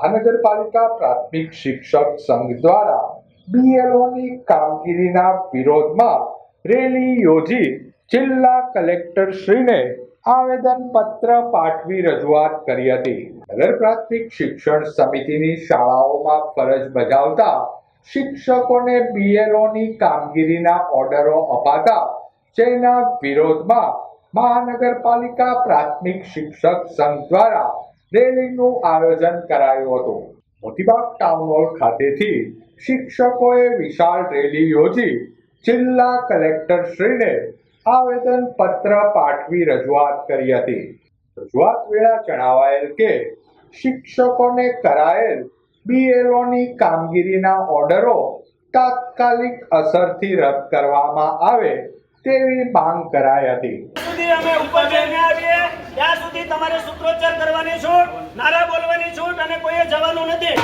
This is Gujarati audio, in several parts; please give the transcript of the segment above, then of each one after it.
મહાનગરપાલિકા પ્રાથમિક શિક્ષક સંઘ દ્વારા બીએલઓની કામગીરીના વિરોધમાં રેલી યોજી જિલ્લા કલેક્ટરશ્રીને આવેદનપત્ર પાઠવી રજૂઆત કરી હતી. નગર પ્રાથમિક શિક્ષણ સમિતિની શાળાઓમાં ફરજ બજાવતા શિક્ષકોને બીએલઓની કામગીરીના ઓર્ડરો અપાતા જેના વિરોધમાં મહાનગરપાલિકા પ્રાથમિક શિક્ષક સંઘ દ્વારા રેલીનું આયોજન કરાયું હતું. મોતીબાગ ટાઉન હોલ ખાતેથી શિક્ષકોએ વિશાળ રેલી યોજી જિલ્લા કલેક્ટરશ્રીને આવેદનપત્ર પાઠવી રજૂઆત કરી હતી. રજૂઆત વેળા જણાવાયેલ કે શિક્ષકોને કરાયેલ બીએલઓની કામગીરીના ઓર્ડરો તાત્કાલિક અસરથી રદ કરવામાં આવે તેવી માંગ કરાઈ હતી. અમે ઉપર જઈને આવીએ ત્યાં સુધી તમારે સૂત્રોચ્ચાર કરવાની છૂટ, નારા બોલવાની છૂટ અને કોઈએ જવાનું નથી.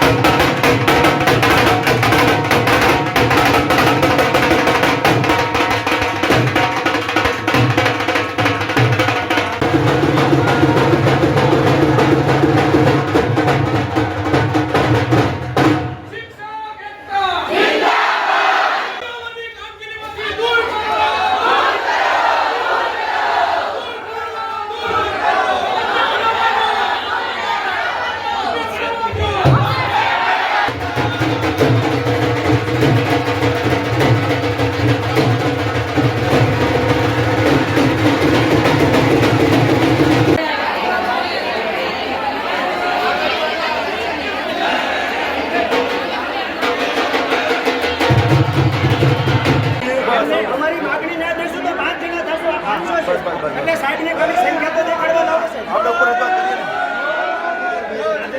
અમારી માગણી ના દઈશું તો 5 જણા થશે. 500 છે એટલે સાહેબને ખાલી સંખ્યા તો દેખાડવા લાવો છે. આપણે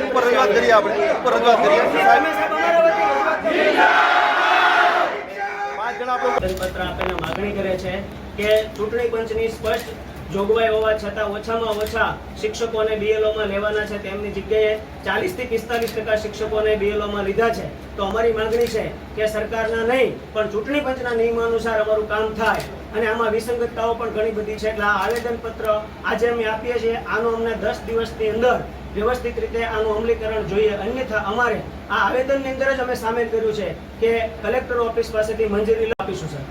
ઉપર રજૂઆત કરીએ આપણે ઉપર રજૂઆત કરીએ સાહેબ પત્ર આપીને માગણી કરે છે કે ચૂંટણી પંચની સ્પષ્ટ જોગવાઈ હોવા છતાં ઓછામાં ઓછા શિક્ષકોને બીએલઓમાં લેવાના છે. તેમની જગ્યાએ 40 થી 45% શિક્ષકોને બીએલઓમાં લીધા છે. તો અમારી માંગણી છે કે સરકારના નહીં પણ ચૂંટણી પંચના નિયમો અનુસાર અમારું કામ થાય અને આમાં વિસંગતતાઓ પણ ઘણી બધી છે. એટલે આ આવેદનપત્ર આજે અમે આપીએ છીએ. આનો અમને 10 દિવસની અંદર વ્યવસ્થિત રીતે આનું અમલીકરણ જોઈએ. અન્યથા અમારે આ આવેદનની અંદર જ અમે સામેલ કર્યું છે કે કલેક્ટર ઓફિસ પાસેથી મંજૂરી આપીશું. સર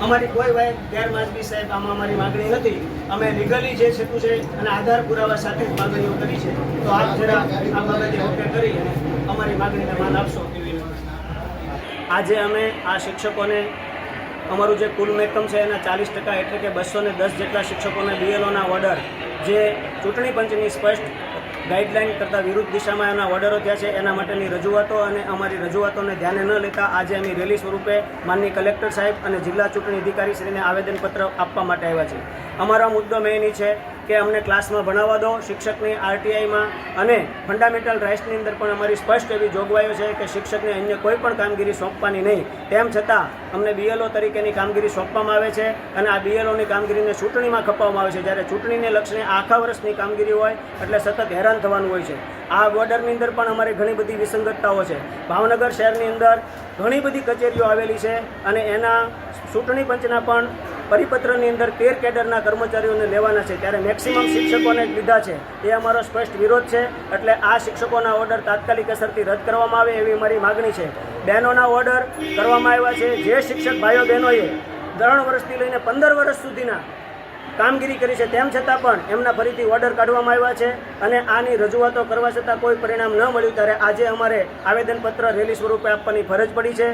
અમારી કોઈ વાત ગેરમાજબી સાહેબ આમાં અમારી માંગણી નથી. અમે લીગલી જે છતું છે અને આધાર પુરાવા સાથે જ માંગણીઓ કરી છે. તો આપ જરા આ બાબતે ઓકે કરી અને અમારી માંગણીને માન આપશો એવી વિનંતી. આજે અમે આ શિક્ષકોને અમારું જે કુલ મહેકમ છે એના 40% એટલે કે 210 જેટલા શિક્ષકોને બીએલઓના ઓર્ડર જે ચૂંટણી પંચની સ્પષ્ટ ગાઈડલાઈન કરતાં વિરુદ્ધ દિશામાં એના ઓર્ડરો થયા છે એના માટેની રજૂઆતો અને અમારી રજૂઆતોને ધ્યાને ન લેતા આજે અમે રેલી સ્વરૂપે માનનીય કલેક્ટર સાહેબ અને જિલ્લા ચૂંટણી અધિકારીશ્રીને આવેદનપત્ર આપવા માટે આવ્યા છે. અમારો મુદ્દો મેઇન એ છે કે અમને ક્લાસમાં ભણાવવા દો. શિક્ષકની આરટીઆઈમાં અને ફંડામેન્ટલ રાઇટ્સની અંદર પણ અમારી સ્પષ્ટ એવી જોગવાઈઓ છે કે શિક્ષકને અન્ય કોઈ પણ કામગીરી સોંપવાની નહીં. તેમ છતાં અમને બીએલઓ તરીકેની કામગીરી સોંપવામાં આવે છે અને આ બીએલઓની કામગીરીને ચૂંટણીમાં ખપાવવામાં આવે છે. જ્યારે ચૂંટણીને લક્ષને આખા વર્ષની કામગીરી હોય એટલે સતત હેરાન થવાનું હોય છે. આ બોર્ડરની અંદર પણ અમારે ઘણી બધી વિસંગતતાઓ છે. ભાવનગર શહેરની અંદર ઘણી બધી કચેરીઓ આવેલી છે અને એના ચૂંટણી પંચના પણ પરિપત્રની અંદર 13 કેડરના કર્મચારીઓને લેવાના છે. ત્યારે મેક્સિમમ શિક્ષકોને લીધા છે. એ અમારો સ્પષ્ટ વિરોધ છે. એટલે આ શિક્ષકોના ઓર્ડર તાત્કાલિક અસરથી રદ કરવામાં આવે એવી અમારી માગણી છે. બહેનોના ઓર્ડર કરવામાં આવ્યા છે. જે શિક્ષક ભાઈઓ બહેનોએ 3 વર્ષથી લઈને 15 વર્ષ સુધીના કામગીરી કરી છે તેમ છતાં પણ એમના ફરીથી ઓર્ડર કાઢવામાં આવ્યા છે અને આની રજૂઆતો કરવા છતાં કોઈ પરિણામ ન મળ્યું. ત્યારે આજે અમારે આવેદનપત્ર રેલી સ્વરૂપે આપવાની ફરજ પડી છે.